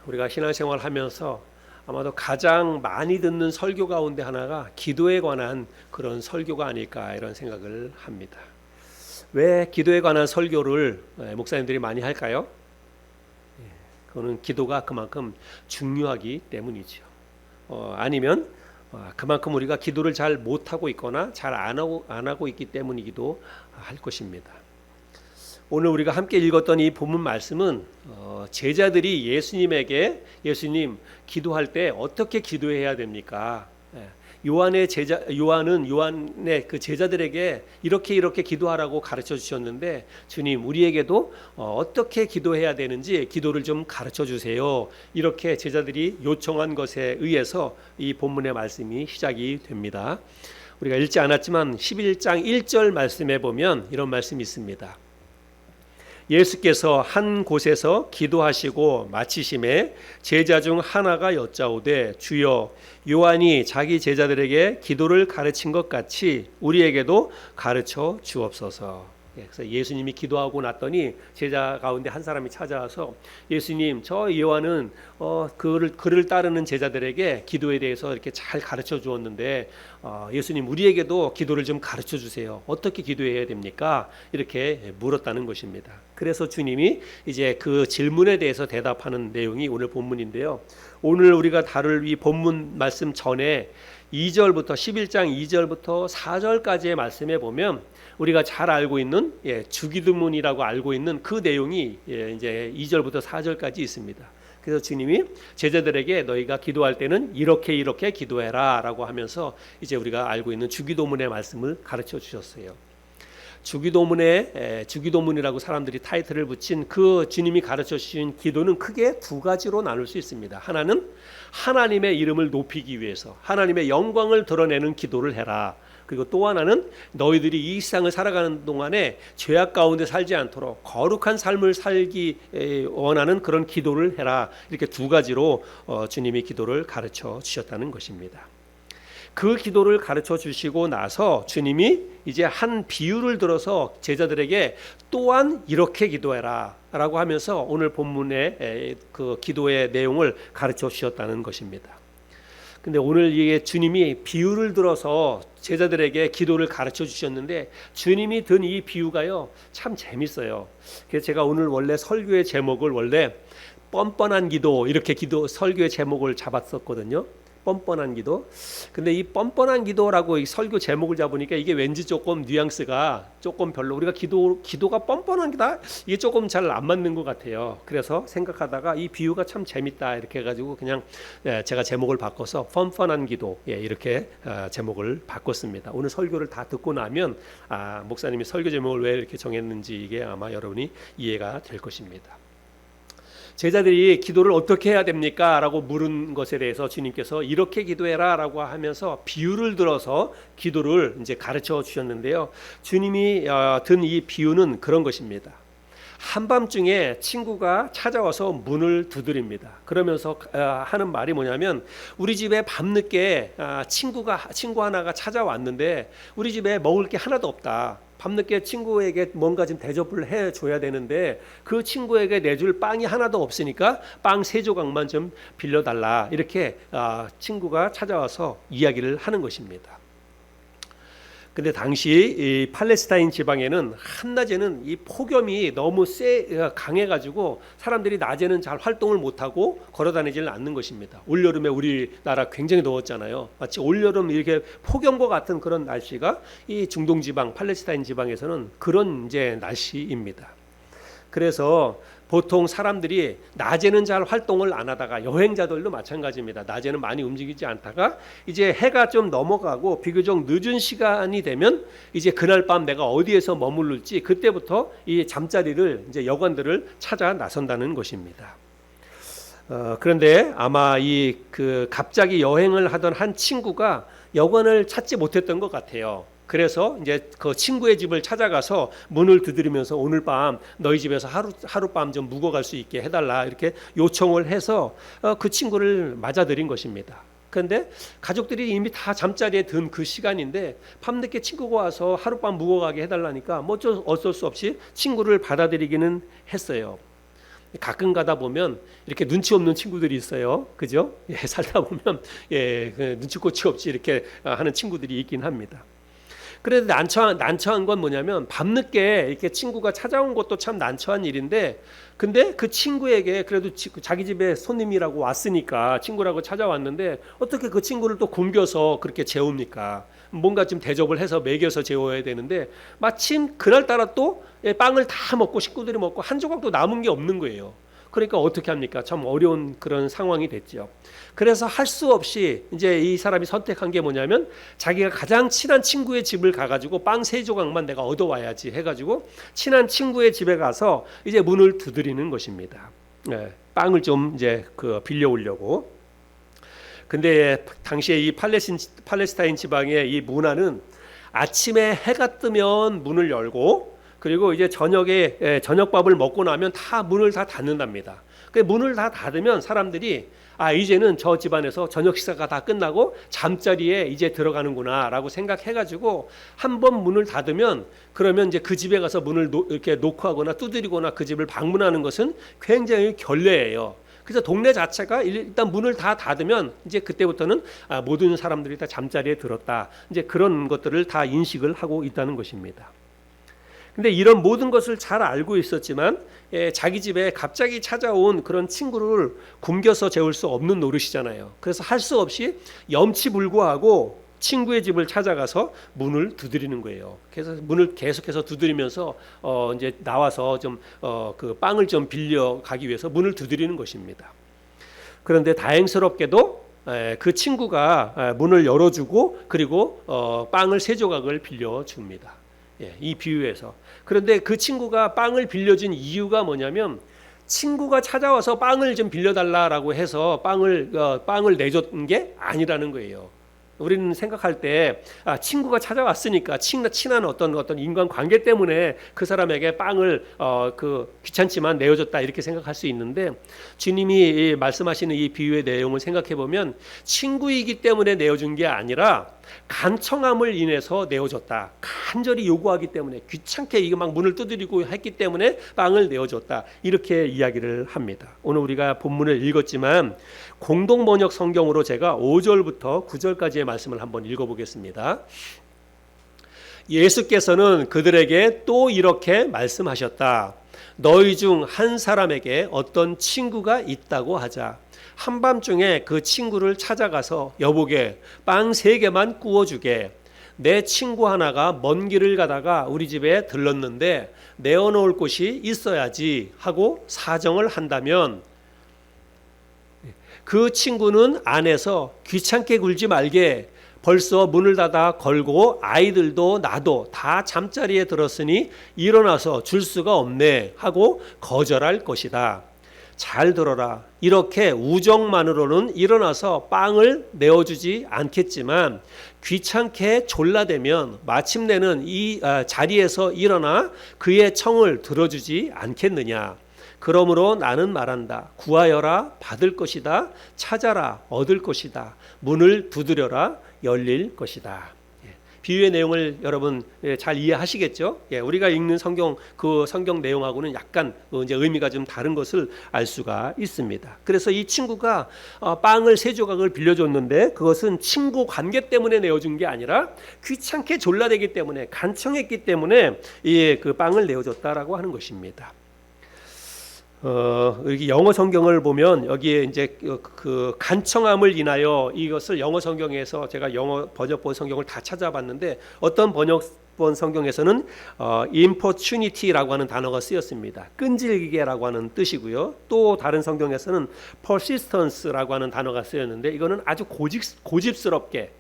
우리가 신앙생활 하면서 아마도 가장 많이 듣는 설교 가운데 하나가 기도에 관한 그런 설교가 아닐까 이런 생각을 합니다. 왜 기도에 관한 설교를 목사님들이 많이 할까요? 그거는 기도가 그만큼 중요하기 때문이죠. 아니면 그만큼 우리가 기도를 잘 못하고 있거나 잘 안 하고 있기 때문이기도 할 것입니다. 오늘 우리가 함께 읽었던 이 본문 말씀은 제자들이 예수님에게 예수님 기도할 때 어떻게 기도해야 됩니까? 요한의 그 제자들에게 이렇게 기도하라고 가르쳐 주셨는데 주님 우리에게도 어떻게 기도해야 되는지 기도를 좀 가르쳐 주세요. 이렇게 제자들이 요청한 것에 의해서 이 본문의 말씀이 시작이 됩니다. 우리가 읽지 않았지만 11장 1절 말씀에 보면 이런 말씀이 있습니다. 예수께서 한 곳에서 기도하시고 마치심에 제자 중 하나가 여짜오되 주여 요한이 자기 제자들에게 기도를 가르친 것 같이 우리에게도 가르쳐 주옵소서. 그래서 예수님이 기도하고 났더니 제자 가운데 한 사람이 찾아와서 예수님 저 요한은 그를 따르는 제자들에게 기도에 대해서 이렇게 잘 가르쳐 주었는데 예수님 우리에게도 기도를 좀 가르쳐 주세요. 어떻게 기도해야 됩니까? 이렇게 물었다는 것입니다. 그래서 주님이 이제 그 질문에 대해서 대답하는 내용이 오늘 본문인데요. 오늘 우리가 다룰 이 본문 말씀 전에 2절부터 11장 2절부터 4절까지의 말씀에 보면 우리가 잘 알고 있는 주기도문이라고 알고 있는 그 내용이 이제 2절부터 4절까지 있습니다. 그래서 주님이 제자들에게 너희가 기도할 때는 이렇게 기도해라라고 하면서 이제 우리가 알고 있는 주기도문의 말씀을 가르쳐 주셨어요. 주기도문이라고 사람들이 타이틀을 붙인 그 주님이 가르쳐 주신 기도는 크게 두 가지로 나눌 수 있습니다. 하나는 하나님의 이름을 높이기 위해서 하나님의 영광을 드러내는 기도를 해라. 그리고 또 하나는 너희들이 이 세상을 살아가는 동안에 죄악 가운데 살지 않도록 거룩한 삶을 살기 원하는 그런 기도를 해라. 이렇게 두 가지로 주님이 기도를 가르쳐 주셨다는 것입니다. 그 기도를 가르쳐 주시고 나서 주님이 이제 한 비유를 들어서 제자들에게 또한 이렇게 기도해라 라고 하면서 오늘 본문의 그 기도의 내용을 가르쳐 주셨다는 것입니다. 근데 오늘 이게 주님이 비유를 들어서 제자들에게 기도를 가르쳐 주셨는데 주님이 든 이 비유가요 참 재밌어요. 그래서 제가 오늘 원래 설교의 제목을 원래 뻔뻔한 기도 이렇게 설교의 제목을 잡았었거든요. 뻔뻔한 기도. 근데 이 뻔뻔한 기도라고 이 설교 제목을 잡으니까 이게 왠지 조금 뉘앙스가 조금 별로 우리가 기도가 뻔뻔한 기다 이게 조금 잘 안 맞는 것 같아요. 그래서 생각하다가 이 비유가 참 재밌다 이렇게 해가지고 그냥 제가 제목을 바꿔서 뻔뻔한 기도 이렇게 제목을 바꿨습니다. 오늘 설교를 다 듣고 나면 목사님이 설교 제목을 왜 이렇게 정했는지 이게 아마 여러분이 이해가 될 것입니다. 제자들이 기도를 어떻게 해야 됩니까? 라고 물은 것에 대해서 주님께서 이렇게 기도해라 라고 하면서 비유를 들어서 기도를 이제 가르쳐 주셨는데요. 주님이 든 이 비유는 그런 것입니다. 한밤중에 친구가 찾아와서 문을 두드립니다. 그러면서 하는 말이 뭐냐면 우리 집에 밤늦게 친구 하나가 찾아왔는데 우리 집에 먹을 게 하나도 없다. 밤늦게 친구에게 뭔가 좀 대접을 해줘야 되는데 그 친구에게 내줄 빵이 하나도 없으니까 빵 3조각만 좀 빌려달라. 이렇게 친구가 찾아와서 이야기를 하는 것입니다. 근데 당시 이 팔레스타인 지방에는 한낮에는 이 폭염이 너무 강해가지고 사람들이 낮에는 잘 활동을 못하고 걸어다니지는 않는 것입니다. 올여름에 우리나라 굉장히 더웠잖아요. 마치 올여름 이렇게 폭염과 같은 그런 날씨가 이 중동 지방, 팔레스타인 지방에서는 그런 이제 날씨입니다. 그래서 보통 사람들이 낮에는 잘 활동을 안 하다가 여행자들도 마찬가지입니다. 낮에는 많이 움직이지 않다가 이제 해가 좀 넘어가고 비교적 늦은 시간이 되면 이제 그날 밤 내가 어디에서 머무를지 그때부터 이 잠자리를 이제 여관들을 찾아 나선다는 것입니다. 그런데 아마 갑자기 여행을 하던 한 친구가 여관을 찾지 못했던 것 같아요. 그래서 이제 그 친구의 집을 찾아가서 문을 두드리면서 오늘 밤 너희 집에서 하룻밤 좀 묵어갈 수 있게 해달라 이렇게 요청을 해서 그 친구를 맞아들인 것입니다. 그런데 가족들이 이미 다 잠자리에 든 그 시간인데 밤늦게 친구가 와서 하룻밤 묵어가게 해달라니까 어쩔 수 없이 친구를 받아들이기는 했어요. 가끔 가다 보면 이렇게 눈치 없는 친구들이 있어요. 그죠? 예, 살다 보면 예, 눈치꽃이 없이 이렇게 하는 친구들이 있긴 합니다. 그래도 난처한 건 뭐냐면 밤늦게 이렇게 친구가 찾아온 것도 참 난처한 일인데, 근데 그 친구에게 그래도 자기 집에 손님이라고 왔으니까 친구라고 찾아왔는데 어떻게 그 친구를 또 굶겨서 그렇게 재웁니까? 뭔가 좀 대접을 해서 먹여서 재워야 되는데 마침 그날따라 또 빵을 다 먹고 식구들이 먹고 한 조각도 남은 게 없는 거예요. 그러니까 어떻게 합니까? 참 어려운 그런 상황이 됐죠. 그래서 할 수 없이 이제 이 사람이 선택한 게 뭐냐면 자기가 가장 친한 친구의 집을 가가지고 빵 3조각만 내가 얻어와야지 해가지고 친한 친구의 집에 가서 이제 문을 두드리는 것입니다. 네, 빵을 좀 이제 빌려오려고. 근데 당시에 이 팔레스타인 지방의 이 문화는 아침에 해가 뜨면 문을 열고 그리고 이제 저녁에 저녁밥을 먹고 나면 다 문을 다 닫는답니다. 그 문을 다 닫으면 사람들이 이제는 저 집안에서 저녁 식사가 다 끝나고 잠자리에 이제 들어가는구나라고 생각해가지고 한번 문을 닫으면 그러면 이제 그 집에 가서 문을 이렇게 노크하거나 두드리거나 그 집을 방문하는 것은 굉장히 결례예요. 그래서 동네 자체가 일단 문을 다 닫으면 이제 그때부터는 모든 사람들이 다 잠자리에 들었다. 이제 그런 것들을 다 인식을 하고 있다는 것입니다. 근데 이런 모든 것을 잘 알고 있었지만 자기 집에 갑자기 찾아온 그런 친구를 굶겨서 재울 수 없는 노릇이잖아요. 그래서 할 수 없이 염치불구하고 친구의 집을 찾아가서 문을 두드리는 거예요. 그래서 문을 계속해서 두드리면서 이제 나와서 좀 그 빵을 좀 빌려 가기 위해서 문을 두드리는 것입니다. 그런데 다행스럽게도 그 친구가 문을 열어주고 그리고 빵을 3조각을 빌려줍니다. 이 비유에서. 그런데 그 친구가 빵을 빌려준 이유가 뭐냐면 친구가 찾아와서 빵을 좀 빌려달라라고 해서 빵을 내줬던 게 아니라는 거예요. 우리는 생각할 때 친구가 찾아왔으니까 친한 어떤 인간 관계 때문에 그 사람에게 빵을 귀찮지만 내어줬다 이렇게 생각할 수 있는데 주님이 말씀하시는 이 비유의 내용을 생각해 보면 친구이기 때문에 내어준 게 아니라 간청함을 인해서 내어줬다. 간절히 요구하기 때문에 귀찮게 이거 막 문을 두드리고 했기 때문에 빵을 내어줬다. 이렇게 이야기를 합니다. 오늘 우리가 본문을 읽었지만 공동 번역 성경으로 제가 5절부터 9절까지의 말씀을 한번 읽어보겠습니다. 예수께서는 그들에게 또 이렇게 말씀하셨다. 너희 중 한 사람에게 어떤 친구가 있다고 하자. 한밤중에 그 친구를 찾아가서 여보게 빵 3개만 구워주게. 내 친구 하나가 먼 길을 가다가 우리 집에 들렀는데 내어놓을 곳이 있어야지 하고 사정을 한다면 그 친구는 안에서 귀찮게 굴지 말게 벌써 문을 닫아 걸고 아이들도 나도 다 잠자리에 들었으니 일어나서 줄 수가 없네 하고 거절할 것이다. 잘 들어라. 이렇게 우정만으로는 일어나서 빵을 내어주지 않겠지만 귀찮게 졸라대면 마침내는 이 자리에서 일어나 그의 청을 들어주지 않겠느냐. 그러므로 나는 말한다. 구하여라 받을 것이다. 찾아라 얻을 것이다. 문을 두드려라 열릴 것이다. 비유의 내용을 여러분 잘 이해하시겠죠? 우리가 읽는 성경 내용하고는 약간 이제 의미가 좀 다른 것을 알 수가 있습니다. 그래서 이 친구가 빵을 3조각을 빌려줬는데 그것은 친구 관계 때문에 내어준 게 아니라 귀찮게 졸라대기 때문에 간청했기 때문에 그 빵을 내어줬다라고 하는 것입니다. 여기 영어 성경을 보면 여기에 이제 그 간청함을 인하여 이것을 영어 성경에서 제가 영어 번역본 성경을 다 찾아봤는데 어떤 번역본 성경에서는 importunity라고 하는 단어가 쓰였습니다. 끈질기게라고 하는 뜻이고요. 또 다른 성경에서는 persistence라고 하는 단어가 쓰였는데 이거는 아주 고집스럽게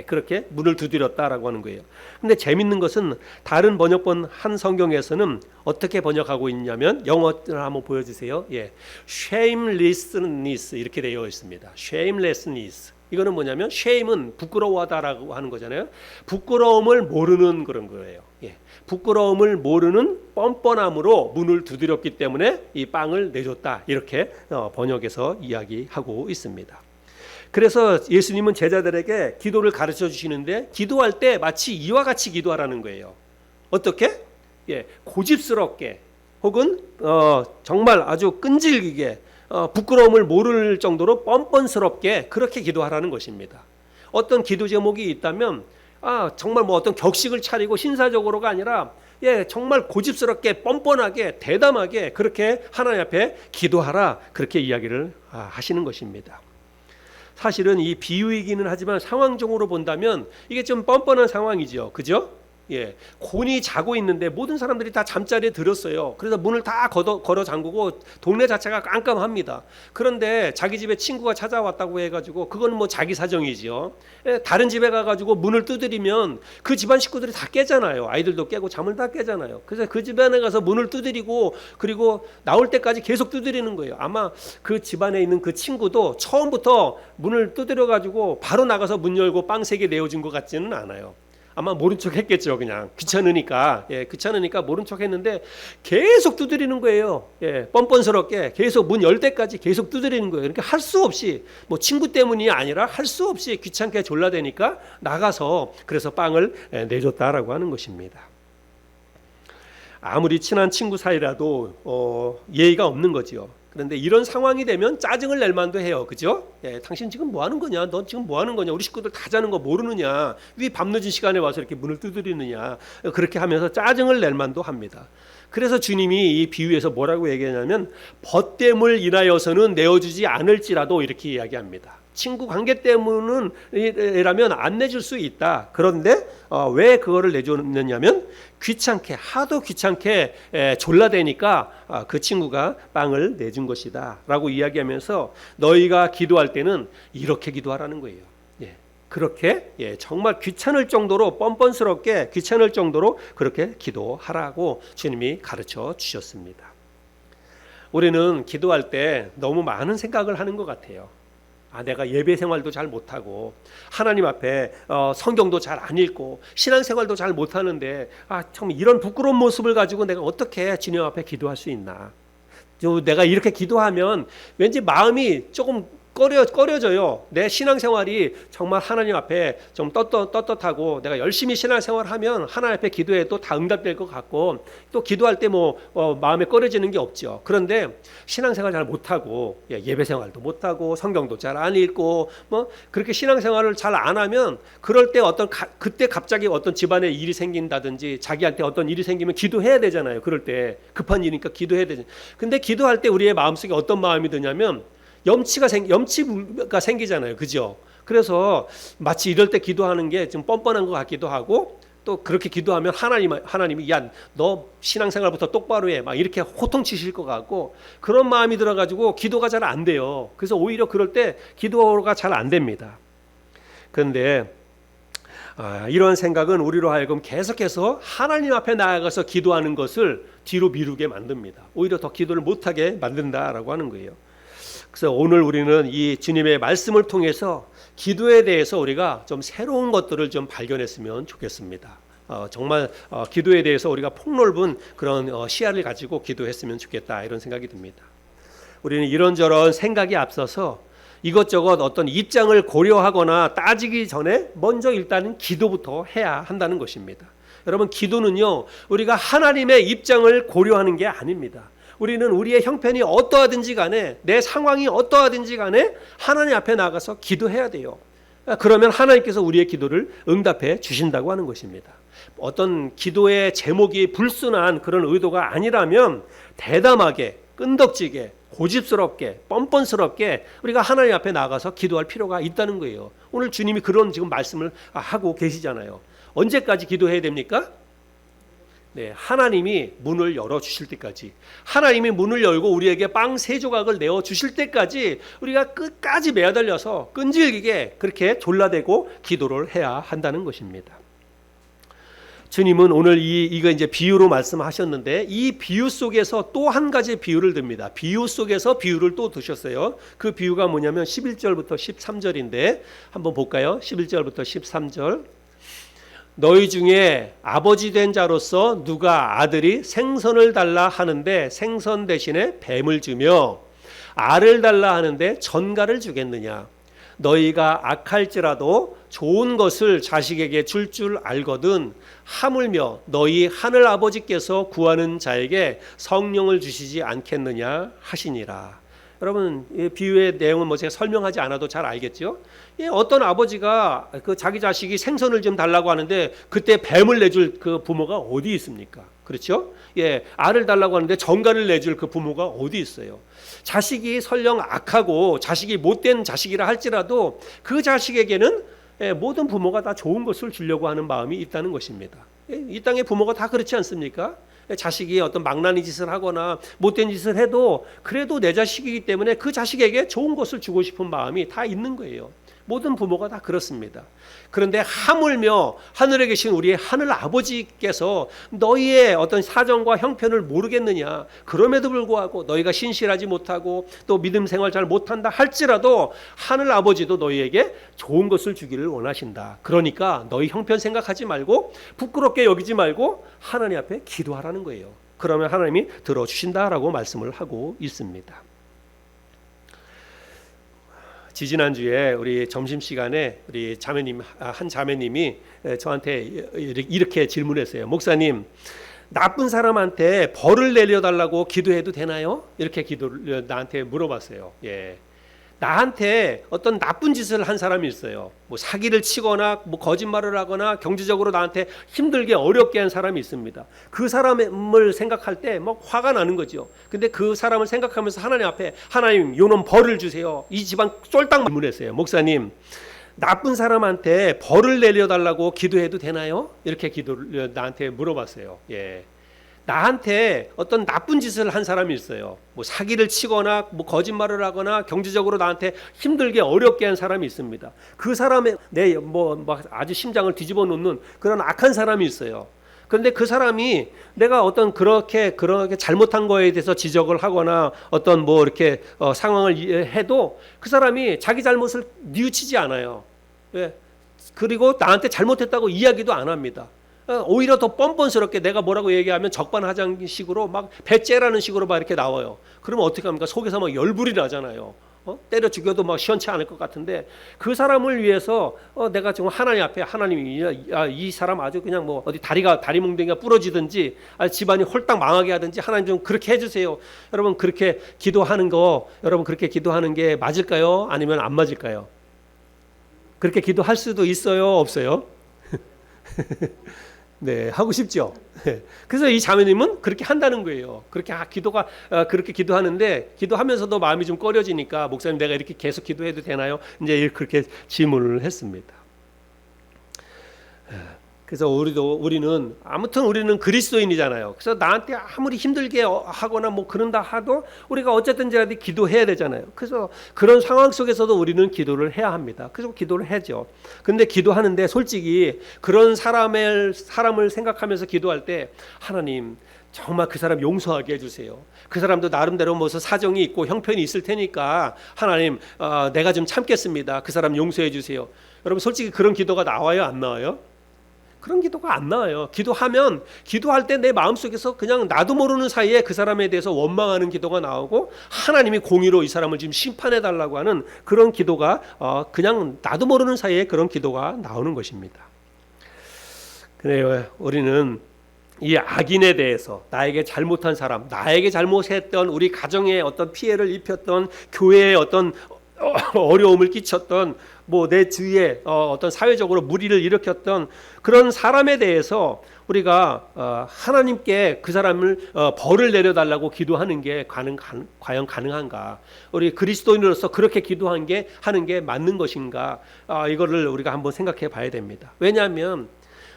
그렇게 문을 두드렸다라고 하는 거예요. 근데 재밌는 것은 다른 번역본 한 성경에서는 어떻게 번역하고 있냐면 영어를 한번 보여주세요. shamelessness 이렇게 되어 있습니다. shamelessness. 이거는 뭐냐면 shame은 부끄러워하다라고 하는 거잖아요. 부끄러움을 모르는 그런 거예요. 부끄러움을 모르는 뻔뻔함으로 문을 두드렸기 때문에 이 빵을 내줬다. 이렇게 번역에서 이야기하고 있습니다. 그래서 예수님은 제자들에게 기도를 가르쳐 주시는데 기도할 때 마치 이와 같이 기도하라는 거예요. 어떻게? 고집스럽게 혹은 정말 아주 끈질기게 부끄러움을 모를 정도로 뻔뻔스럽게 그렇게 기도하라는 것입니다. 어떤 기도 제목이 있다면 정말 뭐 어떤 격식을 차리고 신사적으로가 아니라 정말 고집스럽게 뻔뻔하게 대담하게 그렇게 하나님 앞에 기도하라, 그렇게 이야기를 하시는 것입니다. 사실은 이 비유이기는 하지만 상황적으로 본다면 이게 좀 뻔뻔한 상황이죠. 그죠? 곤히 자고 있는데 모든 사람들이 다 잠자리에 들었어요. 그래서 문을 다 걸어 잠그고 동네 자체가 깜깜합니다. 그런데 자기 집에 친구가 찾아왔다고 해가지고 그건 뭐 자기 사정이죠. 다른 집에 가가지고 문을 두드리면 그 집안 식구들이 다 깨잖아요. 아이들도 깨고 잠을 다 깨잖아요. 그래서 그 집안에 가서 문을 두드리고 그리고 나올 때까지 계속 두드리는 거예요. 아마 그 집안에 있는 그 친구도 처음부터 문을 두드려가지고 바로 나가서 문 열고 빵 3개 내어준 것 같지는 않아요. 아마 모른 척 했겠죠. 그냥 귀찮으니까 모른 척 했는데 계속 두드리는 거예요. 뻔뻔스럽게 계속 문 열 때까지 계속 두드리는 거예요. 그러니까 할 수 없이, 뭐 친구 때문이 아니라 할 수 없이 귀찮게 졸라대니까 나가서 그래서 빵을 내줬다라고 하는 것입니다. 아무리 친한 친구 사이라도 예의가 없는 거죠. 그런데 이런 상황이 되면 짜증을 낼 만도 해요. 그죠? 당신 지금 뭐 하는 거냐? 넌 지금 뭐 하는 거냐? 우리 식구들 다 자는 거 모르느냐? 왜 밤늦은 시간에 와서 이렇게 문을 두드리느냐? 그렇게 하면서 짜증을 낼 만도 합니다. 그래서 주님이 이 비유에서 뭐라고 얘기하냐면 벗됨을 인하여서는 내어주지 않을지라도 이렇게 이야기합니다. 친구 관계 때문이라면 안 내줄 수 있다. 그런데 왜 그거를 내줬느냐면 귀찮게, 하도 귀찮게 졸라대니까 그 친구가 빵을 내준 것이다 라고 이야기하면서 너희가 기도할 때는 이렇게 기도하라는 거예요. 그렇게 정말 귀찮을 정도로 뻔뻔스럽게 귀찮을 정도로 그렇게 기도하라고 주님이 가르쳐 주셨습니다. 우리는 기도할 때 너무 많은 생각을 하는 것 같아요. 내가 예배 생활도 잘 못하고 하나님 앞에 성경도 잘 안 읽고 신앙생활도 잘 못하는데 참 이런 부끄러운 모습을 가지고 내가 어떻게 주님 앞에 기도할 수 있나. 내가 이렇게 기도하면 왠지 마음이 조금 꺼려져요. 내 신앙생활이 정말 하나님 앞에 좀 떳떳하고 내가 열심히 신앙생활하면 하나님 앞에 기도해도 다 응답될 것 같고 또 기도할 때 마음에 꺼려지는 게 없죠. 그런데 신앙생활 잘 못하고 예배생활도 못하고 성경도 잘 안 읽고 그렇게 신앙생활을 잘 안 하면 그럴 때 그때 갑자기 어떤 집안에 일이 생긴다든지 자기한테 어떤 일이 생기면 기도해야 되잖아요. 그럴 때 급한 일이니까 기도해야 되잖아요. 근데 기도할 때 우리의 마음속에 어떤 마음이 드냐면 염치가 생기잖아요. 그죠? 그래서 마치 이럴 때 기도하는 게 좀 뻔뻔한 것 같기도 하고 또 그렇게 기도하면 하나님이 너 신앙생활부터 똑바로 해. 막 이렇게 호통치실 것 같고 그런 마음이 들어가지고 기도가 잘 안 돼요. 그래서 오히려 그럴 때 기도가 잘 안 됩니다. 그런데 이런 생각은 우리로 하여금 계속해서 하나님 앞에 나아가서 기도하는 것을 뒤로 미루게 만듭니다. 오히려 더 기도를 못하게 만든다라고 하는 거예요. 그래서 오늘 우리는 이 주님의 말씀을 통해서 기도에 대해서 우리가 좀 새로운 것들을 좀 발견했으면 좋겠습니다. 정말 기도에 대해서 우리가 폭넓은 그런 시야를 가지고 기도했으면 좋겠다 이런 생각이 듭니다. 우리는 이런저런 생각이 앞서서 이것저것 어떤 입장을 고려하거나 따지기 전에 먼저 일단은 기도부터 해야 한다는 것입니다. 여러분 기도는요 우리가 하나님의 입장을 고려하는 게 아닙니다. 우리는 우리의 형편이 어떠하든지 간에 내 상황이 어떠하든지 간에 하나님 앞에 나가서 기도해야 돼요. 그러면 하나님께서 우리의 기도를 응답해 주신다고 하는 것입니다. 어떤 기도의 제목이 불순한 그런 의도가 아니라면 대담하게 끈덕지게 고집스럽게 뻔뻔스럽게 우리가 하나님 앞에 나가서 기도할 필요가 있다는 거예요. 오늘 주님이 그런 지금 말씀을 하고 계시잖아요. 언제까지 기도해야 됩니까? 하나님이 문을 열어주실 때까지 하나님이 문을 열고 우리에게 빵 3조각을 내어주실 때까지 우리가 끝까지 매달려서 끈질기게 그렇게 졸라대고 기도를 해야 한다는 것입니다. 주님은 오늘 이거 이제 비유로 말씀하셨는데 이 비유 속에서 또 한 가지 비유를 듭니다. 비유 속에서 비유를 또 두셨어요. 그 비유가 뭐냐면 11절부터 13절인데 한번 볼까요? 11절부터 13절. 너희 중에 아버지 된 자로서 누가 아들이 생선을 달라 하는데 생선 대신에 뱀을 주며 알을 달라 하는데 전갈을 주겠느냐? 너희가 악할지라도 좋은 것을 자식에게 줄 줄 알거든 하물며 너희 하늘 아버지께서 구하는 자에게 성령을 주시지 않겠느냐 하시니라. 여러분, 이 비유의 내용은 뭐 제가 설명하지 않아도 잘 알겠죠? 어떤 아버지가 그 자기 자식이 생선을 좀 달라고 하는데 그때 뱀을 내줄 그 부모가 어디 있습니까? 그렇죠? 알을 달라고 하는데 정갈을 내줄 그 부모가 어디 있어요? 자식이 설령 악하고 자식이 못된 자식이라 할지라도 그 자식에게는 모든 부모가 다 좋은 것을 주려고 하는 마음이 있다는 것입니다. 이 땅의 부모가 다 그렇지 않습니까? 자식이 어떤 망나니 짓을 하거나 못된 짓을 해도 그래도 내 자식이기 때문에 그 자식에게 좋은 것을 주고 싶은 마음이 다 있는 거예요. 모든 부모가 다 그렇습니다. 그런데 하물며 하늘에 계신 우리의 하늘 아버지께서 너희의 어떤 사정과 형편을 모르겠느냐, 그럼에도 불구하고 너희가 신실하지 못하고 또 믿음 생활 잘 못한다 할지라도 하늘 아버지도 너희에게 좋은 것을 주기를 원하신다. 그러니까 너희 형편 생각하지 말고 부끄럽게 여기지 말고 하나님 앞에 기도하라는 거예요. 그러면 하나님이 들어주신다라고 말씀을 하고 있습니다. 지지난주에 우리 점심시간에 우리 자매님, 한 자매님이 저한테 이렇게 질문했어요. 목사님, 나쁜 사람한테 벌을 내려달라고 기도해도 되나요? 이렇게 기도를 나한테 물어봤어요. 나한테 어떤 나쁜 짓을 한 사람이 있어요. 뭐 사기를 치거나 뭐 거짓말을 하거나 경제적으로 나한테 힘들게 어렵게 한 사람이 있습니다. 그 사람을 생각할 때 막 화가 나는 거죠. 근데 그 사람을 생각하면서 하나님 앞에 하나님 요놈 벌을 주세요. 이 집안 쫄딱 질문했어요. 목사님, 나쁜 사람한테 벌을 내려달라고 기도해도 되나요? 이렇게 기도를 나한테 물어봤어요. 나한테 어떤 나쁜 짓을 한 사람이 있어요. 뭐 사기를 치거나 뭐 거짓말을 하거나 경제적으로 나한테 힘들게 어렵게 한 사람이 있습니다. 그 사람의 뭐 아주 심장을 뒤집어 놓는 그런 악한 사람이 있어요. 그런데 그 사람이 내가 어떤 그렇게 잘못한 거에 대해서 지적을 하거나 어떤 뭐 이렇게 상황을 해도 그 사람이 자기 잘못을 뉘우치지 않아요. 그리고 나한테 잘못했다고 이야기도 안 합니다. 오히려 더 뻔뻔스럽게 내가 뭐라고 얘기하면 적반하장식으로 막 배째라는 식으로 막 이렇게 나와요. 그러면 어떻게 합니까? 속에서 막 열불이 나잖아요. 때려 죽여도 막 시원치 않을 것 같은데 그 사람을 위해서 내가 지금 하나님 앞에 하나님이 이 사람 아주 그냥 뭐 어디 다리 몽둥이가 부러지든지 집안이 홀딱 망하게 하든지 하나님 좀 그렇게 해주세요. 여러분 그렇게 기도하는 게 맞을까요? 아니면 안 맞을까요? 그렇게 기도할 수도 있어요, 없어요? 네, 하고 싶죠. 그래서 이 자매님은 그렇게 한다는 거예요. 그렇게 기도하는데 기도하면서도 마음이 좀 꺼려지니까 목사님 내가 이렇게 계속 기도해도 되나요? 이제 그렇게 질문을 했습니다. 그래서 우리는 그리스도인이잖아요. 그래서 나한테 아무리 힘들게 하거나 뭐 그런다 하도 우리가 어쨌든지 기도해야 되잖아요. 그래서 그런 상황 속에서도 우리는 기도를 해야 합니다. 그래서 기도를 하죠. 근데 기도하는데 솔직히 그런 사람을 생각하면서 기도할 때 하나님 정말 그 사람 용서하게 해주세요. 그 사람도 나름대로 무슨 사정이 있고 형편이 있을 테니까 하나님 내가 좀 참겠습니다. 그 사람 용서해 주세요. 여러분 솔직히 그런 기도가 나와요, 안 나와요? 그런 기도가 안 나와요. 기도할 때 내 마음속에서 그냥 나도 모르는 사이에 그 사람에 대해서 원망하는 기도가 나오고 하나님이 공의로 이 사람을 지금 심판해 달라고 하는 그런 기도가 그냥 나도 모르는 사이에 그런 기도가 나오는 것입니다. 그래요. 우리는 이 악인에 대해서 나에게 잘못한 사람, 나에게 잘못했던 우리 가정에 어떤 피해를 입혔던 교회에 어떤 어려움을 끼쳤던 뭐 내 주위에 어떤 사회적으로 무리를 일으켰던 그런 사람에 대해서 우리가 하나님께 그 사람을 벌을 내려달라고 기도하는 게 과연 가능한가? 우리 그리스도인으로서 그렇게 하는 게 맞는 것인가? 이거를 우리가 한번 생각해 봐야 됩니다. 왜냐하면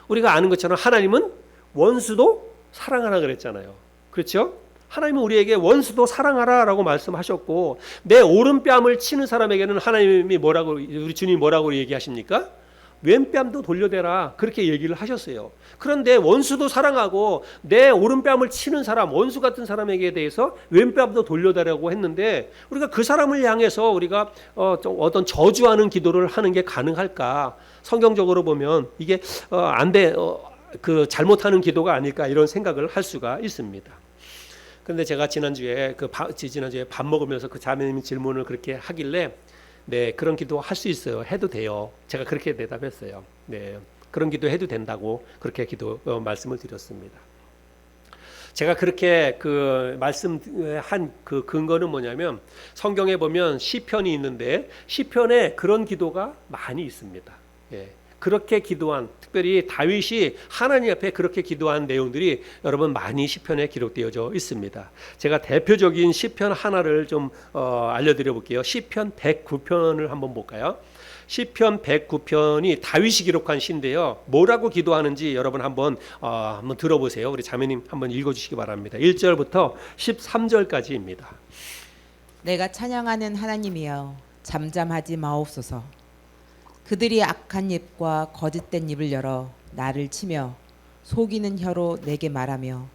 우리가 아는 것처럼 하나님은 원수도 사랑하라 그랬잖아요. 그렇죠? 하나님은 우리에게 원수도 사랑하라라고 말씀하셨고 내 오른뺨을 치는 사람에게는 하나님이 우리 주님이 뭐라고 얘기하십니까? 왼뺨도 돌려대라 그렇게 얘기를 하셨어요. 그런데 원수도 사랑하고 내 오른뺨을 치는 사람, 원수 같은 사람에게 대해서 왼뺨도 돌려대라고 했는데 우리가 그 사람을 향해서 우리가 어떤 저주하는 기도를 하는 게 가능할까? 성경적으로 보면 이게 잘못하는 기도가 아닐까 이런 생각을 할 수가 있습니다. 그런데 제가 지난주에 밥 먹으면서 그 자매님이 질문을 그렇게 하길래 네, 그런 기도 할 수 있어요. 해도 돼요. 제가 그렇게 대답했어요. 네, 그런 기도 해도 된다고 그렇게 말씀을 드렸습니다. 제가 그렇게 그 말씀한 그 근거는 뭐냐면 성경에 보면 시편이 있는데 시편에 그런 기도가 많이 있습니다. 예. 그렇게 기도한, 특별히 다윗이 하나님 앞에 그렇게 기도한 내용들이 여러분 많이 시편에 기록되어져 있습니다. 제가 대표적인 시편 하나를 좀 알려드려 볼게요. 시편 109편을 한번 볼까요? 시편 109편이 다윗이 기록한 시인데요. 뭐라고 기도하는지 여러분 한번 들어보세요. 우리 자매님 한번 읽어주시기 바랍니다. 1절부터 13절까지입니다. 내가 찬양하는 하나님이여 잠잠하지 마옵소서. 그들이 악한 입과 거짓된 입을 열어 나를 치며 속이는 혀로 내게 말하며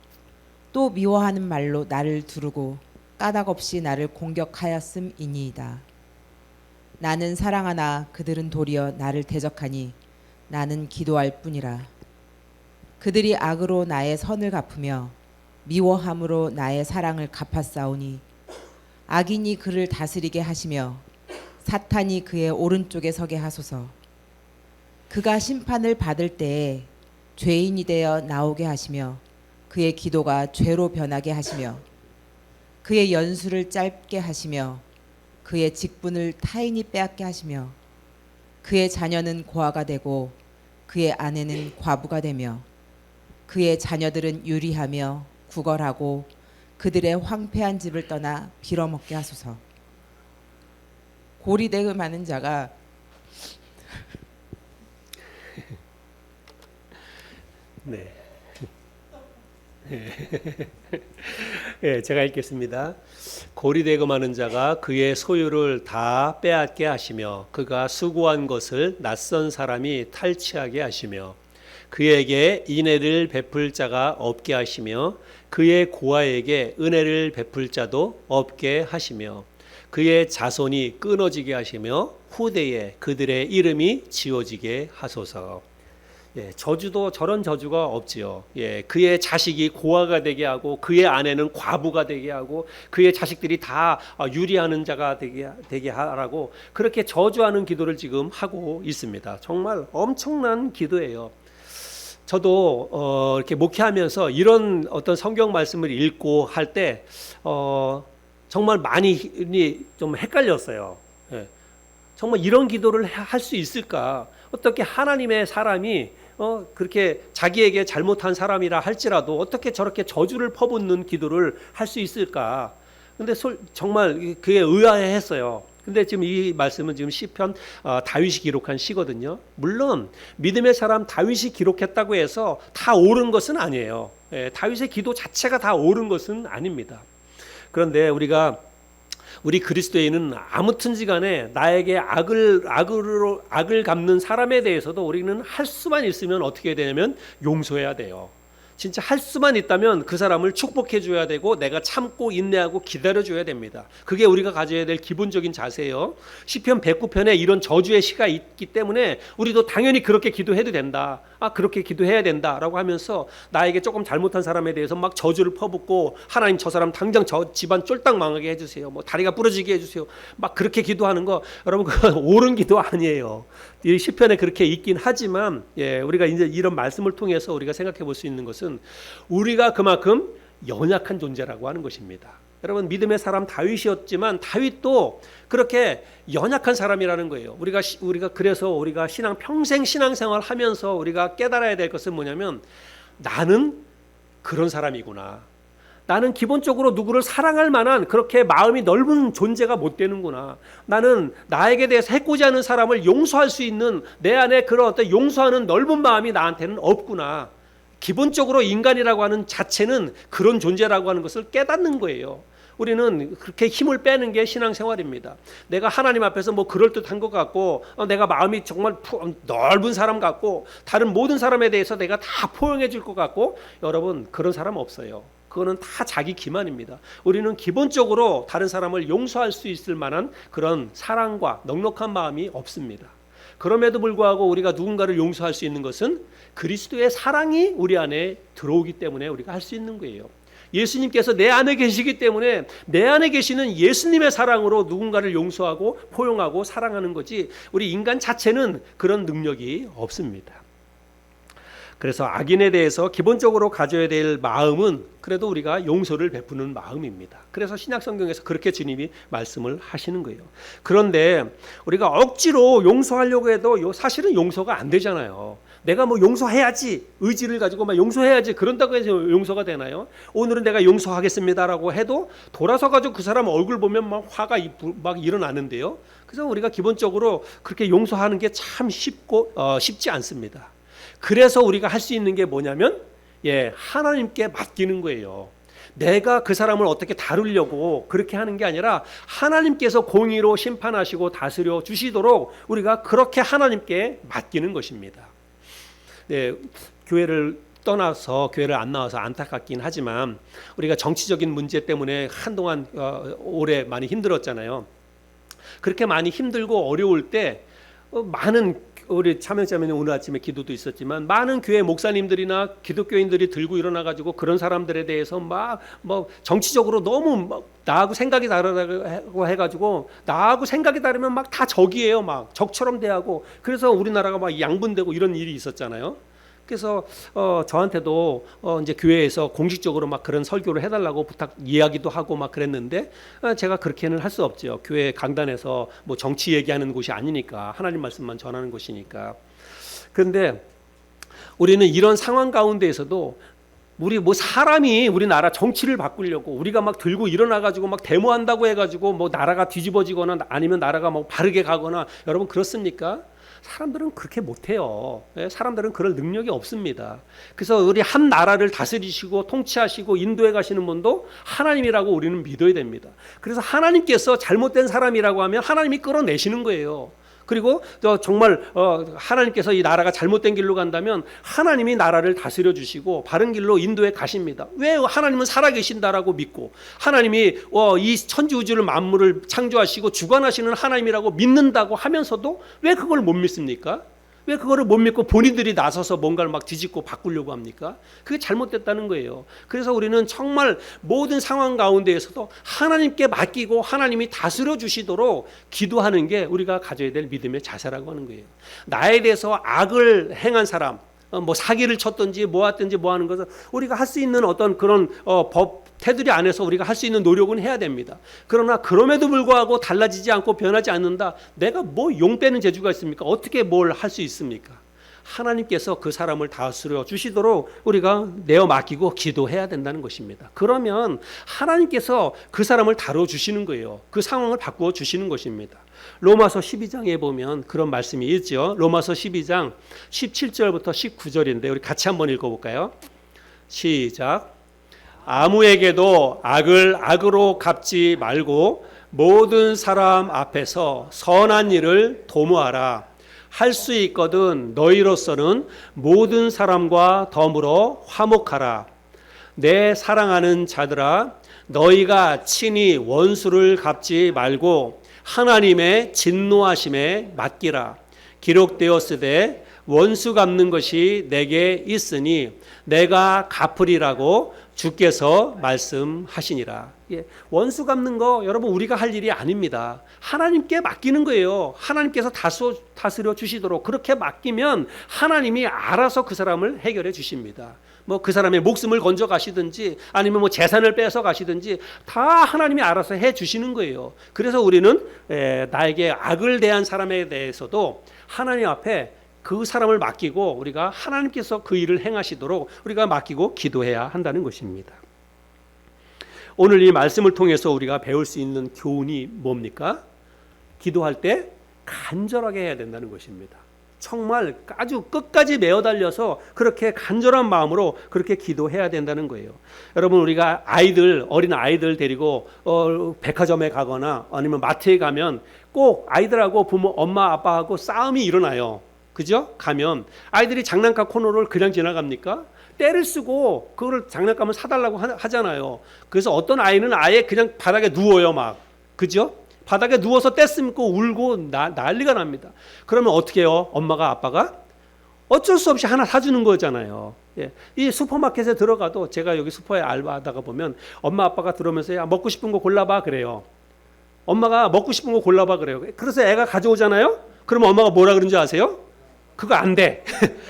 또 미워하는 말로 나를 두르고 까닭없이 나를 공격하였음이니이다. 나는 사랑하나 그들은 도리어 나를 대적하니 나는 기도할 뿐이라. 그들이 악으로 나의 선을 갚으며 미워함으로 나의 사랑을 갚았사오니 악인이 그를 다스리게 하시며 사탄이 그의 오른쪽에 서게 하소서. 그가 심판을 받을 때에 죄인이 되어 나오게 하시며 그의 기도가 죄로 변하게 하시며 그의 연수를 짧게 하시며 그의 직분을 타인이 빼앗게 하시며 그의 자녀는 고아가 되고 그의 아내는 과부가 되며 그의 자녀들은 유리하며 구걸하고 그들의 황폐한 집을 떠나 빌어먹게 하소서. 고리대금 많은 자가 네. 네, 제가 읽겠습니다. 고리대금하는 자가 그의 소유를 다 빼앗게 하시며 그가 수고한 것을 낯선 사람이 탈취하게 하시며 그에게 인애를 베풀 자가 없게 하시며 그의 고아에게 은혜를 베풀 자도 없게 하시며 그의 자손이 끊어지게 하시며 후대에 그들의 이름이 지워지게 하소서. 예, 저주도 저런 저주가 없지요. 예, 그의 자식이 고아가 되게 하고 그의 아내는 과부가 되게 하고 그의 자식들이 다 유리하는 자가 되게 하라고 그렇게 저주하는 기도를 지금 하고 있습니다. 정말 엄청난 기도예요. 저도 이렇게 목회하면서 이런 어떤 성경 말씀을 읽고 할 때 정말 많이 좀 헷갈렸어요. 예, 정말 이런 기도를 할 수 있을까? 어떻게 하나님의 사람이 그렇게 자기에게 잘못한 사람이라 할지라도 어떻게 저렇게 저주를 퍼붓는 기도를 할 수 있을까? 근데 정말 그게 의아해했어요. 근데 지금 이 말씀은 지금 시편 다윗이 기록한 시거든요. 물론 믿음의 사람 다윗이 기록했다고 해서 다 옳은 것은 아니에요. 예, 다윗의 기도 자체가 다 옳은 것은 아닙니다. 그런데 우리 그리스도인은 아무튼지 간에 나에게 악을 갚는 사람에 대해서도 우리는 할 수만 있으면 어떻게 해야 되냐면 용서해야 돼요. 진짜 할 수만 있다면 그 사람을 축복해 줘야 되고 내가 참고 인내하고 기다려 줘야 됩니다. 그게 우리가 가져야 될 기본적인 자세예요. 시편 109편에 이런 저주의 시가 있기 때문에 우리도 당연히 그렇게 기도해도 된다. 그렇게 기도해야 된다라고 하면서 나에게 조금 잘못한 사람에 대해서 막 저주를 퍼붓고 하나님 저 사람 당장 저 집안 쫄딱 망하게 해주세요. 뭐 다리가 부러지게 해주세요. 막 그렇게 기도하는 거 여러분 그건 옳은 기도 아니에요. 이 시편에 그렇게 있긴 하지만 우리가 이제 이런 말씀을 통해서 우리가 생각해 볼 수 있는 것은 우리가 그만큼 연약한 존재라고 하는 것입니다. 여러분 믿음의 사람 다윗이었지만 다윗도 그렇게 연약한 사람이라는 거예요. 우리가 그래서 우리가 평생 신앙생활 하면서 우리가 깨달아야 될 것은 뭐냐면 나는 그런 사람이구나. 나는 기본적으로 누구를 사랑할 만한 그렇게 마음이 넓은 존재가 못 되는구나. 나는 나에게 대해서 해코지 하는 사람을 용서할 수 있는 내 안에 그런 어떤 용서하는 넓은 마음이 나한테는 없구나. 기본적으로 인간이라고 하는 자체는 그런 존재라고 하는 것을 깨닫는 거예요. 우리는 그렇게 힘을 빼는 게 신앙생활입니다. 내가 하나님 앞에서 뭐 그럴듯한 것 같고 내가 마음이 정말 넓은 사람 같고 다른 모든 사람에 대해서 내가 다 포용해 줄 것 같고 여러분 그런 사람 없어요. 그거는 다 자기 기만입니다. 우리는 기본적으로 다른 사람을 용서할 수 있을 만한 그런 사랑과 넉넉한 마음이 없습니다. 그럼에도 불구하고 우리가 누군가를 용서할 수 있는 것은 그리스도의 사랑이 우리 안에 들어오기 때문에 우리가 할 수 있는 거예요. 예수님께서 내 안에 계시기 때문에 내 안에 계시는 예수님의 사랑으로 누군가를 용서하고 포용하고 사랑하는 거지 우리 인간 자체는 그런 능력이 없습니다. 그래서 악인에 대해서 기본적으로 가져야 될 마음은 그래도 우리가 용서를 베푸는 마음입니다. 그래서 신약 성경에서 그렇게 주님이 말씀을 하시는 거예요. 그런데 우리가 억지로 용서하려고 해도 사실은 용서가 안 되잖아요. 내가 뭐 용서해야지 의지를 가지고 막 용서해야지 그런다고 해서 용서가 되나요? 오늘은 내가 용서하겠습니다라고 해도 돌아서 가지고 그 사람 얼굴 보면 막 화가 막 일어나는데요. 그래서 우리가 기본적으로 그렇게 용서하는 게 참 쉽지 않습니다. 그래서 우리가 할 수 있는 게 뭐냐면 하나님께 맡기는 거예요. 내가 그 사람을 어떻게 다루려고 그렇게 하는 게 아니라 하나님께서 공의로 심판하시고 다스려 주시도록 우리가 그렇게 하나님께 맡기는 것입니다. 교회를 떠나서 교회를 안 나와서 안타깝긴 하지만 우리가 정치적인 문제 때문에 한동안 오래 많이 힘들었잖아요. 그렇게 많이 힘들고 어려울 때 많은 우리 참여자매는 오늘 아침에 기도도 있었지만 많은 교회 목사님들이나 기독교인들이 들고 일어나 가지고 그런 사람들에 대해서 막 뭐 정치적으로 너무 나하고 생각이 다르다고 해가지고 나하고 생각이 다르면 막 다 적이에요. 막 적처럼 대하고 그래서 우리나라가 막 양분되고 이런 일이 있었잖아요. 그래서 저한테도 이제 교회에서 공식적으로 막 그런 설교를 해달라고 이야기도 하고 막 그랬는데 제가 그렇게는 할 수 없죠. 교회 강단에서 뭐 정치 얘기하는 곳이 아니니까 하나님 말씀만 전하는 곳이니까. 그런데 우리는 이런 상황 가운데에서도 우리 뭐 사람이 우리나라 정치를 바꾸려고 우리가 막 들고 일어나가지고 막 데모한다고 해가지고 뭐 나라가 뒤집어지거나 아니면 나라가 뭐 바르게 가거나 여러분 그렇습니까? 사람들은 그렇게 못해요. 사람들은 그럴 능력이 없습니다. 그래서 우리 한 나라를 다스리시고 통치하시고 인도해 가시는 분도 하나님이라고 우리는 믿어야 됩니다. 그래서 하나님께서 잘못된 사람이라고 하면 하나님이 끌어내시는 거예요. 그리고 정말 하나님께서 이 나라가 잘못된 길로 간다면 하나님이 나라를 다스려 주시고 바른 길로 인도해 가십니다. 왜 하나님은 살아계신다라고 믿고 하나님이 이 천지우주를 만물을 창조하시고 주관하시는 하나님이라고 믿는다고 하면서도 왜 그걸 못 믿습니까? 왜 그거를 못 믿고 본인들이 나서서 뭔가를 막 뒤집고 바꾸려고 합니까? 그게 잘못됐다는 거예요. 그래서 우리는 정말 모든 상황 가운데에서도 하나님께 맡기고 하나님이 다스려 주시도록 기도하는 게 우리가 가져야 될 믿음의 자세라고 하는 거예요. 나에 대해서 악을 행한 사람, 뭐 사기를 쳤든지 뭐 하든지 뭐 하는 것은 우리가 할 수 있는 어떤 그런 법 테두리 안에서 우리가 할 수 있는 노력은 해야 됩니다. 그러나 그럼에도 불구하고 달라지지 않고 변하지 않는다. 내가 뭐 용 빼는 재주가 있습니까? 어떻게 뭘 할 수 있습니까? 하나님께서 그 사람을 다스려 주시도록 우리가 내어 맡기고 기도해야 된다는 것입니다. 그러면 하나님께서 그 사람을 다뤄 주시는 거예요. 그 상황을 바꾸어 주시는 것입니다. 로마서 12장에 보면 그런 말씀이 있죠. 로마서 12장 17절부터 19절인데 우리 같이 한번 읽어볼까요? 시작. 아무에게도 악을 악으로 갚지 말고 모든 사람 앞에서 선한 일을 도모하라. 할 수 있거든 너희로서는 모든 사람과 더불어 화목하라. 내 사랑하는 자들아, 너희가 친히 원수를 갚지 말고 하나님의 진노하심에 맡기라. 기록되었으되 원수 갚는 것이 내게 있으니 내가 갚으리라고 주께서 말씀하시니라. 원수 갚는 거 여러분 우리가 할 일이 아닙니다. 하나님께 맡기는 거예요. 하나님께서 다스려 주시도록 그렇게 맡기면 하나님이 알아서 그 사람을 해결해 주십니다. 뭐 그 사람의 목숨을 건져 가시든지 아니면 뭐 재산을 뺏어 가시든지 다 하나님이 알아서 해 주시는 거예요. 그래서 우리는 나에게 악을 대한 사람에 대해서도 하나님 앞에 그 사람을 맡기고 우리가 하나님께서 그 일을 행하시도록 우리가 맡기고 기도해야 한다는 것입니다. 오늘 이 말씀을 통해서 우리가 배울 수 있는 교훈이 뭡니까? 기도할 때 간절하게 해야 된다는 것입니다. 정말 아주 끝까지 매어 달려서 그렇게 간절한 마음으로 그렇게 기도해야 된다는 거예요. 여러분 우리가 어린 아이들 데리고 백화점에 가거나 아니면 마트에 가면 꼭 아이들하고 부모 엄마 아빠하고 싸움이 일어나요. 그죠? 가면 아이들이 장난감 코너를 그냥 지나갑니까? 떼를 쓰고 그걸 장난감을 사달라고 하잖아요. 그래서 어떤 아이는 아예 그냥 바닥에 누워요 막. 그죠? 바닥에 누워서 떼 쓰고 울고 난리가 납니다. 그러면 어떻게 해요? 엄마가 아빠가 어쩔 수 없이 하나 사주는 거잖아요. 예. 이 슈퍼마켓에 들어가도 제가 여기 슈퍼에 알바하다가 보면 엄마 아빠가 들어오면서 야, 먹고 싶은 거 골라봐 그래요. 엄마가 먹고 싶은 거 골라봐 그래요. 그래서 애가 가져오잖아요. 그러면 엄마가 뭐라 그런지 아세요? 그거 안 돼.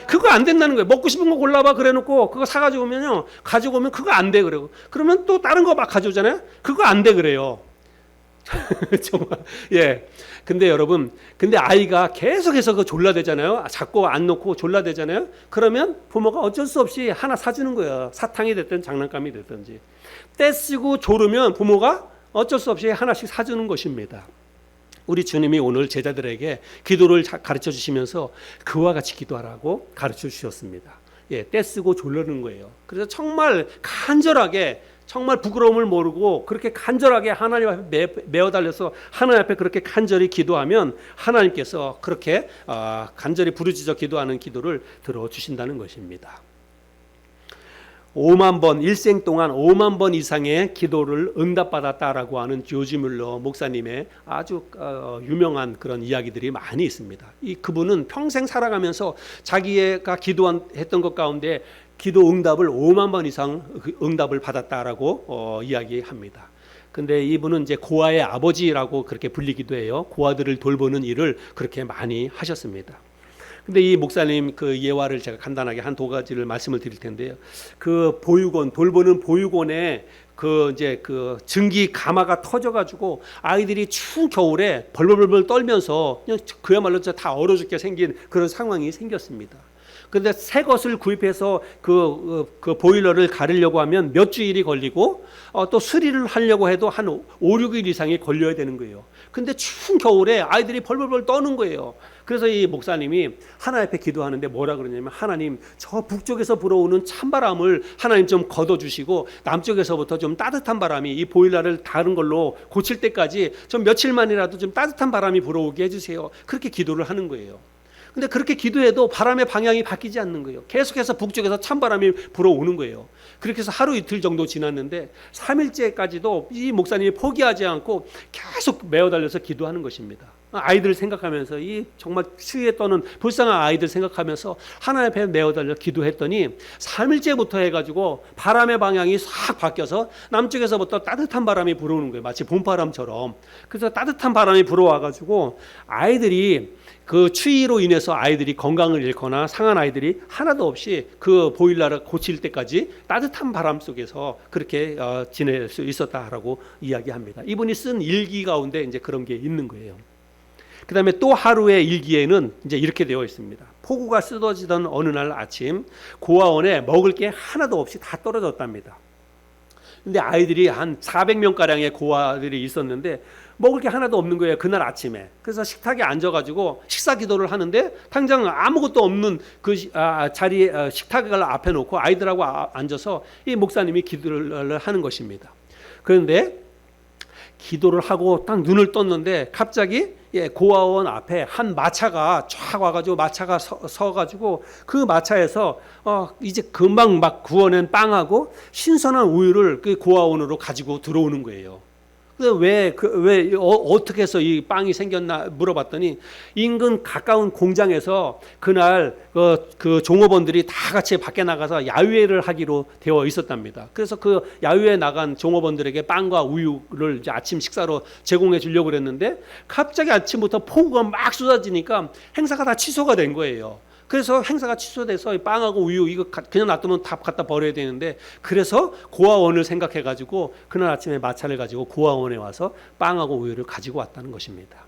그거 안 된다는 거예요. 먹고 싶은 거 골라봐 그래놓고 그거 사가지고 오면요. 가지고 오면 그거 안 돼 그래요. 그러면 또 다른 거 막 가져오잖아요. 그거 안 돼 그래요. 정말 예. 근데 여러분, 근데 아이가 계속해서 그 졸라대잖아요. 자꾸 안 놓고 졸라대잖아요. 그러면 부모가 어쩔 수 없이 하나 사주는 거예요. 사탕이 됐든 장난감이 됐든지. 떼쓰고 졸으면 부모가 어쩔 수 없이 하나씩 사주는 것입니다. 우리 주님이 오늘 제자들에게 기도를 가르쳐 주시면서 그와 같이 기도하라고 가르쳐 주셨습니다. 예, 떼쓰고 졸르는 거예요. 그래서 정말 간절하게 정말 부끄러움을 모르고 그렇게 간절하게 하나님 앞에 매어 달려서 하나님 앞에 그렇게 간절히 기도하면 하나님께서 그렇게 간절히 부르짖어 기도하는 기도를 들어주신다는 것입니다. 5만 번, 일생 동안 5만 번 이상의 기도를 응답받았다라고 하는 조지 뮬러 목사님의 아주 유명한 그런 이야기들이 많이 있습니다. 그분은 평생 살아가면서 자기가 기도했던 것 가운데 기도 응답을 5만 번 이상 응답을 받았다라고 이야기합니다. 근데 이분은 이제 고아의 아버지라고 그렇게 불리기도 해요. 고아들을 돌보는 일을 그렇게 많이 하셨습니다. 근데 이 목사님 그 예화를 제가 간단하게 한 두 가지를 말씀을 드릴 텐데요. 그 보육원, 돌보는 보육원에 그 이제 그 증기 가마가 터져가지고 아이들이 추운 겨울에 벌벌벌 떨면서 그냥 그야말로 다 얼어 죽게 생긴 그런 상황이 생겼습니다. 그런데 새 것을 구입해서 그 보일러를 가르려고 하면 몇 주일이 걸리고 또 수리를 하려고 해도 한 5, 6일 이상이 걸려야 되는 거예요. 근데 추운 겨울에 아이들이 벌벌벌 떠는 거예요. 그래서 이 목사님이 하나님 앞에 기도하는데 뭐라 그러냐면 하나님 저 북쪽에서 불어오는 찬바람을 하나님 좀 걷어주시고 남쪽에서부터 좀 따뜻한 바람이 이 보일러를 다른 걸로 고칠 때까지 좀 며칠만이라도 좀 따뜻한 바람이 불어오게 해주세요. 그렇게 기도를 하는 거예요. 근데 그렇게 기도해도 바람의 방향이 바뀌지 않는 거예요. 계속해서 북쪽에서 찬바람이 불어오는 거예요. 그렇게 해서 하루 이틀 정도 지났는데 3일째까지도 이 목사님이 포기하지 않고 계속 매어 달려서 기도하는 것입니다. 아이들을 생각하면서 이 정말 추위에 떠는 불쌍한 아이들 생각하면서 하나님 앞에 매어 달려 기도했더니 3일째부터 해가지고 바람의 방향이 싹 바뀌어서 남쪽에서부터 따뜻한 바람이 불어오는 거예요. 마치 봄바람처럼. 그래서 따뜻한 바람이 불어와가지고 아이들이 그 추위로 인해서 아이들이 건강을 잃거나 상한 아이들이 하나도 없이 그 보일러를 고칠 때까지 따뜻한 바람 속에서 그렇게 지낼 수 있었다라고 이야기합니다. 이분이 쓴 일기 가운데 이제 그런 게 있는 거예요. 그 다음에 또 하루의 일기에는 이제 이렇게 되어 있습니다. 폭우가 쏟아지던 어느 날 아침 고아원에 먹을 게 하나도 없이 다 떨어졌답니다. 근데 아이들이 한 400명가량의 고아들이 있었는데 먹을 게 하나도 없는 거예요. 그날 아침에. 그래서 식탁에 앉아가지고 식사 기도를 하는데 당장 아무것도 없는 그 자리에 식탁을 앞에 놓고 아이들하고 앉아서 이 목사님이 기도를 하는 것입니다. 그런데 기도를 하고 딱 눈을 떴는데 갑자기 고아원 앞에 한 마차가 쫙 와가지고 마차가 서가지고 그 마차에서 이제 금방 막 구워낸 빵하고 신선한 우유를 그 고아원으로 가지고 들어오는 거예요. 왜 어떻게 해서 이 빵이 생겼나 물어봤더니 인근 가까운 공장에서 그날 그 종업원들이 다 같이 밖에 나가서 야유회를 하기로 되어 있었답니다. 그래서 그 야유회 나간 종업원들에게 빵과 우유를 이제 아침 식사로 제공해 주려고 그랬는데 갑자기 아침부터 폭우가 막 쏟아지니까 행사가 다 취소가 된 거예요. 그래서 행사가 취소돼서 빵하고 우유 이거 그냥 놔두면 다 갖다 버려야 되는데 그래서 고아원을 생각해가지고 그날 아침에 마차를 가지고 고아원에 와서 빵하고 우유를 가지고 왔다는 것입니다.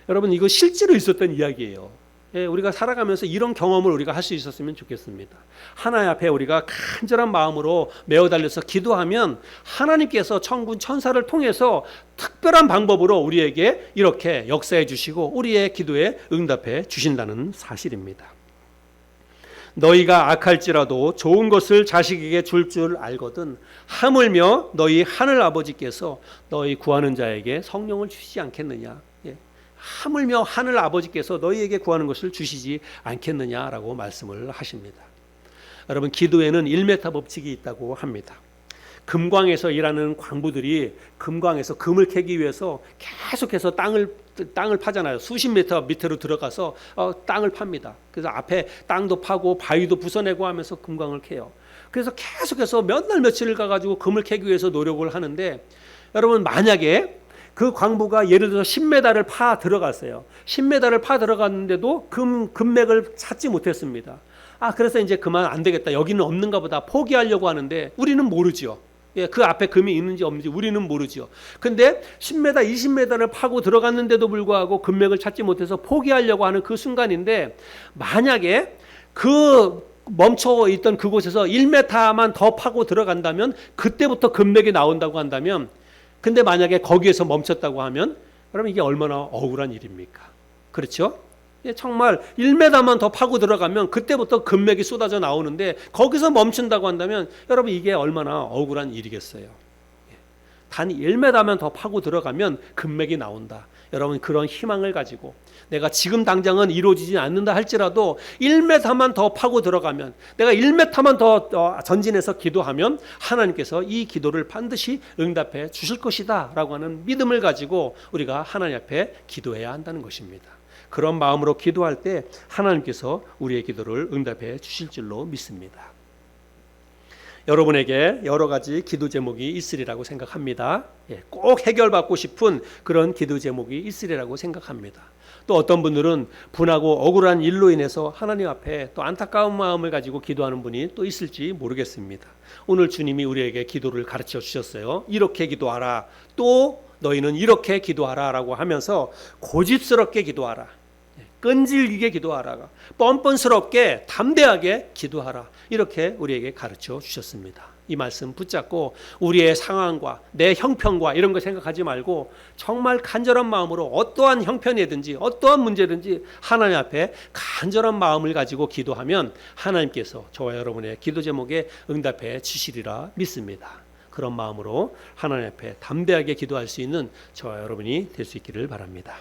여러분 이거 실제로 있었던 이야기예요. 우리가 살아가면서 이런 경험을 우리가 할 수 있었으면 좋겠습니다. 하나님 앞에 우리가 간절한 마음으로 매어 달려서 기도하면 하나님께서 천군 천사를 통해서 특별한 방법으로 우리에게 이렇게 역사해 주시고 우리의 기도에 응답해 주신다는 사실입니다. 너희가 악할지라도 좋은 것을 자식에게 줄 줄 알거든 하물며 너희 하늘 아버지께서 너희 구하는 자에게 성령을 주시지 않겠느냐. 하물며 하늘 아버지께서 너희에게 구하는 것을 주시지 않겠느냐라고 말씀을 하십니다. 여러분 기도에는 1m 법칙이 있다고 합니다. 금광에서 일하는 광부들이 금광에서 금을 캐기 위해서 계속해서 땅을 땅을 파잖아요. 수십 미터 밑으로 들어가서 땅을 팝니다. 그래서 앞에 땅도 파고 바위도 부숴내고 하면서 금광을 캐요. 그래서 계속해서 몇 날 며칠을 가가지고 금을 캐기 위해서 노력을 하는데, 여러분 만약에 그 광부가 예를 들어서 10m를 파 들어갔어요. 10m를 파 들어갔는데도 금맥을 찾지 못했습니다. 그래서 이제 그만 안 되겠다. 여기는 없는가 보다. 포기하려고 하는데 우리는 모르죠. 예, 그 앞에 금이 있는지 없는지 우리는 모르죠. 근데 10m, 20m를 파고 들어갔는데도 불구하고 금맥을 찾지 못해서 포기하려고 하는 그 순간인데, 만약에 그 멈춰 있던 그곳에서 1m만 더 파고 들어간다면 그때부터 금맥이 나온다고 한다면, 근데 만약에 거기에서 멈췄다고 하면 그러면 이게 얼마나 억울한 일입니까? 그렇죠? 정말 1m만 더 파고 들어가면 그때부터 금맥이 쏟아져 나오는데 거기서 멈춘다고 한다면 여러분 이게 얼마나 억울한 일이겠어요. 단 1m만 더 파고 들어가면 금맥이 나온다. 여러분 그런 희망을 가지고 내가 지금 당장은 이루어지지 않는다 할지라도 1m만 더 파고 들어가면, 내가 1m만 더 전진해서 기도하면 하나님께서 이 기도를 반드시 응답해 주실 것이다 라고 하는 믿음을 가지고 우리가 하나님 앞에 기도해야 한다는 것입니다. 그런 마음으로 기도할 때 하나님께서 우리의 기도를 응답해 주실 줄로 믿습니다. 여러분에게 여러 가지 기도 제목이 있으리라고 생각합니다. 꼭 해결받고 싶은 그런 기도 제목이 있으리라고 생각합니다. 또 어떤 분들은 분하고 억울한 일로 인해서 하나님 앞에 또 안타까운 마음을 가지고 기도하는 분이 또 있을지 모르겠습니다. 오늘 주님이 우리에게 기도를 가르쳐 주셨어요. 이렇게 기도하라. 또 너희는 이렇게 기도하라 라고 하면서 고집스럽게 기도하라. 끈질기게 기도하라. 뻔뻔스럽게 담대하게 기도하라. 이렇게 우리에게 가르쳐 주셨습니다. 이 말씀 붙잡고 우리의 상황과 내 형편과 이런 거 생각하지 말고 정말 간절한 마음으로 어떠한 형편이든지 어떠한 문제든지 하나님 앞에 간절한 마음을 가지고 기도하면 하나님께서 저와 여러분의 기도 제목에 응답해 주시리라 믿습니다. 그런 마음으로 하나님 앞에 담대하게 기도할 수 있는 저와 여러분이 될 수 있기를 바랍니다.